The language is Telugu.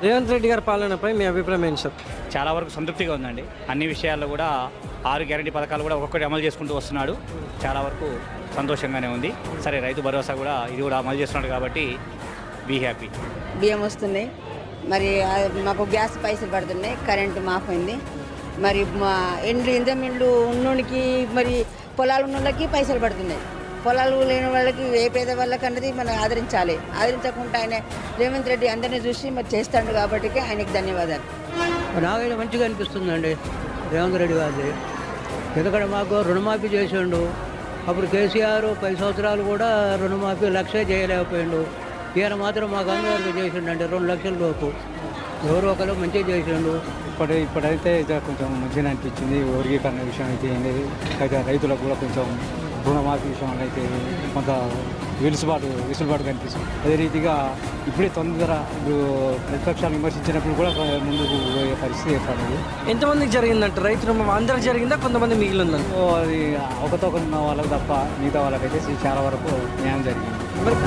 రేవంత్ రెడ్డి గారి పాలనపై మీ అభిప్రాయం ఏంటి సార్? చాలా వరకు సంతృప్తిగా ఉందండి. అన్ని విషయాల్లో కూడా 6 గ్యారెంటీ పథకాలు కూడా ఒక్కొక్కటి అమలు చేసుకుంటూ వస్తున్నాడు. చాలా వరకు సంతోషంగానే ఉంది. సరే, రైతు భరోసా కూడా ఇది కూడా అమలు చేస్తున్నాడు కాబట్టి బీ హ్యాపీ. బియ్యం వస్తున్నాయి, మరి మాకు గ్యాస్ పైసలు పడుతున్నాయి, కరెంటు మాఫ్ అయింది. మరి మా ఇండ్లు ఉన్నోడికి మరి పొలాలు ఉన్న వాళ్ళకి పైసలు పడుతున్నాయి. పొలాలు లేని వాళ్ళకి ఏ పేద వాళ్ళకి అన్నది మనం ఆదరించాలి. ఆదరించకుండా ఆయన రేవంత్ రెడ్డి అందరినీ చూసి మరి చేస్తాడు కాబట్టి ఆయనకి ధన్యవాదాలు. నాకైతే మంచిగా అనిపిస్తుందండి రేవంత్ రెడ్డి గారిది. ఎందుకంటే మాకు రుణమాఫీ చేసిండు. అప్పుడు కేసీఆర్ 10 సంవత్సరాలు కూడా రుణమాఫీ 1 లక్షే చేయలేకపోయిండు. ఈయన మాత్రం మాకు అందరికీ చేసిండు. 2 లక్షల లోపు ఎవరో ఒకరు మంచిగా చేసిండు. ఇప్పుడైతే కొంచెం మంచిగా అనిపించింది. వర్గీకరణ విషయం అయితే ఏం లేదు. అయితే రైతులకు కూడా కొంచెం రుణమాఫీ విషయంలో అయితే కొంత వెసులుబాటు కనిపిస్తుంది. అదే రీతిగా ఇప్పుడే తొందర ప్రతిపక్షాలు విమర్శించినప్పుడు కూడా ముందుకు పోయే పరిస్థితి ఏర్పడింది. ఎంతమందికి జరిగిందంట రైతు రుణం? అందరికి జరిగిందా, కొంతమంది మిగిలిందంట? అది అవకతవకలు ఉన్న వాళ్ళకి తప్ప మిగతా వాళ్ళకైతే చాలా వరకు న్యాయం జరిగింది. మరి